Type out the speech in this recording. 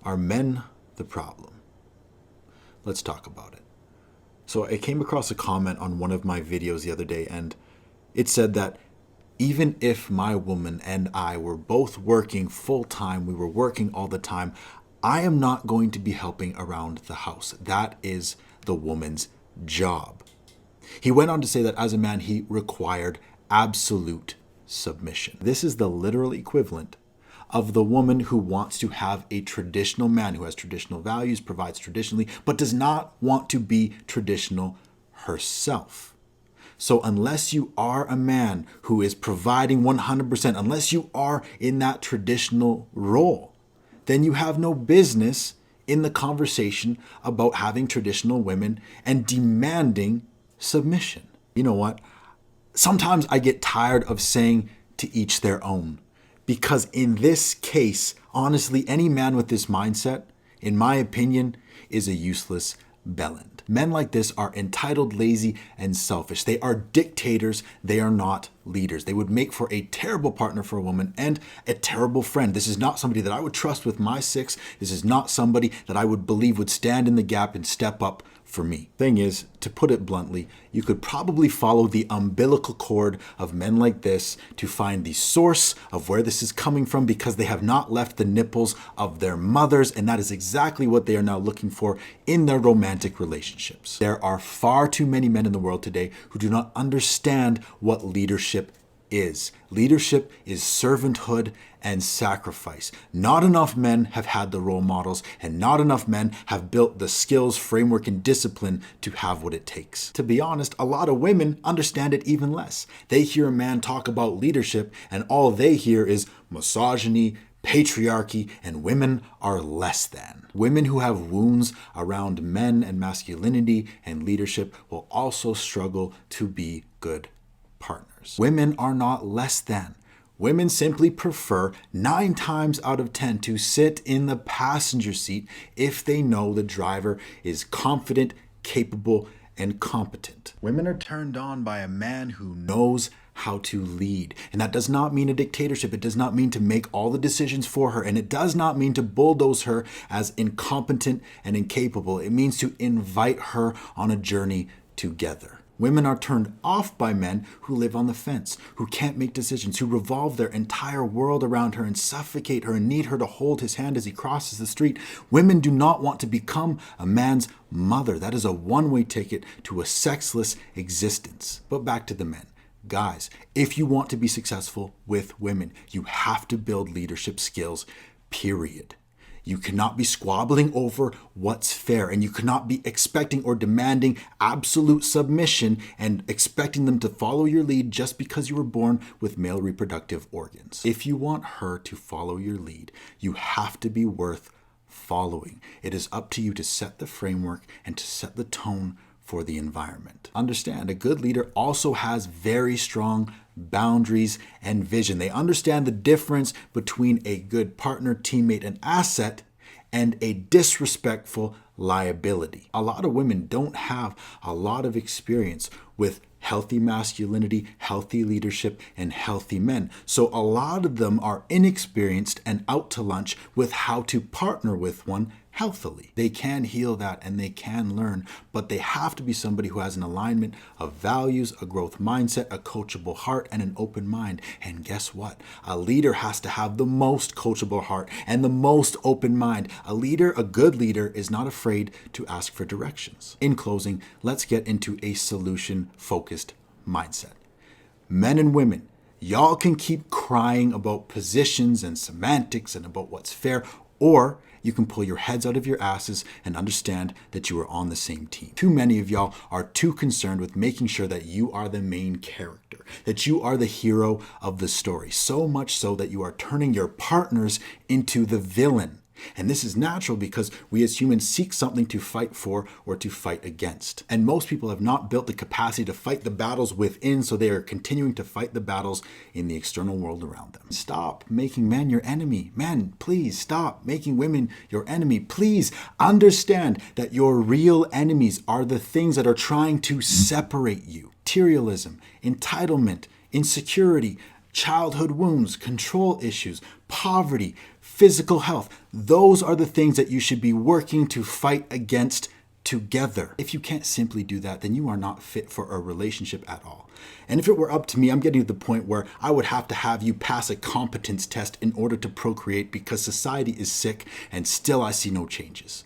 Are men the problem? Let's talk about it. So I came across a comment on one of my videos the other day, and it said that even if my woman and I were both working full time, we were working all the time, I am not going to be helping around the house. That is the woman's job. He went on to say that as a man, he required absolute submission. This is the literal equivalent of the woman who wants to have a traditional man who has traditional values, provides traditionally, but does not want to be traditional herself. So unless you are a man who is providing 100%, unless you are in that traditional role, then you have no business in the conversation about having traditional women and demanding submission. You know what? Sometimes I get tired of saying to each their own, because in this case, honestly, any man with this mindset, in my opinion, is a useless bellend. Men like this are entitled, lazy, and selfish. They are dictators. They are not leaders. They would make for a terrible partner for a woman and a terrible friend. This is not somebody that I would trust with my six. This is not somebody that I would believe would stand in the gap and step up for me. Thing is, to put it bluntly, you could probably follow the umbilical cord of men like this to find the source of where this is coming from, because they have not left the nipples of their mothers, and that is exactly what they are now looking for in their romantic relationships. There are far too many men in the world today who do not understand what leadership is. Leadership is servanthood and sacrifice. Not enough men have had the role models, and not enough men have built the skills, framework, and discipline to have what it takes. To be honest, a lot of women understand it even less. They hear a man talk about leadership, and all they hear is misogyny, patriarchy, and women are less than. Women who have wounds around men and masculinity and leadership will also struggle to be good partners. Women are not less than. Women simply prefer 9 times out of 10 to sit in the passenger seat if they know the driver is confident, capable, and competent. Women are turned on by a man who knows how to lead. And that does not mean a dictatorship. It does not mean to make all the decisions for her. And it does not mean to bulldoze her as incompetent and incapable. It means to invite her on a journey together. Women are turned off by men who live on the fence, who can't make decisions, who revolve their entire world around her and suffocate her and need her to hold his hand as he crosses the street. Women do not want to become a man's mother. That is a one-way ticket to a sexless existence. But back to the men. Guys, if you want to be successful with women, you have to build leadership skills, period. You cannot be squabbling over what's fair, and you cannot be expecting or demanding absolute submission and expecting them to follow your lead just because you were born with male reproductive organs. If you want her to follow your lead, you have to be worth following. It is up to you to set the framework and to set the tone for the environment. Understand, a good leader also has very strong boundaries and vision. They understand the difference between a good partner, teammate, and asset and a disrespectful liability. A lot of women don't have a lot of experience with healthy masculinity, healthy leadership, and healthy men. So a lot of them are inexperienced and out to lunch with how to partner with one healthily. They can heal that and they can learn, but they have to be somebody who has an alignment of values, a growth mindset, a coachable heart, and an open mind. And guess what? A leader has to have the most coachable heart and the most open mind. A leader, a good leader, is not afraid to ask for directions. In closing, let's get into a solution-focused mindset. Men and women, y'all can keep crying about positions and semantics and about what's fair, or you can pull your heads out of your asses and understand that you are on the same team. Too many of y'all are too concerned with making sure that you are the main character, that you are the hero of the story, so much so that you are turning your partners into the villain. And this is natural because we as humans seek something to fight for or to fight against. And most people have not built the capacity to fight the battles within, so they are continuing to fight the battles in the external world around them. Stop making men your enemy. Men, please stop making women your enemy. Please understand that your real enemies are the things that are trying to separate you. Materialism, entitlement, insecurity, childhood wounds, control issues, poverty, physical health. Those are the things that you should be working to fight against together. If you can't simply do that, then you are not fit for a relationship at all. And if it were up to me, I'm getting to the point where I would have to have you pass a competence test in order to procreate, because society is sick and still I see no changes.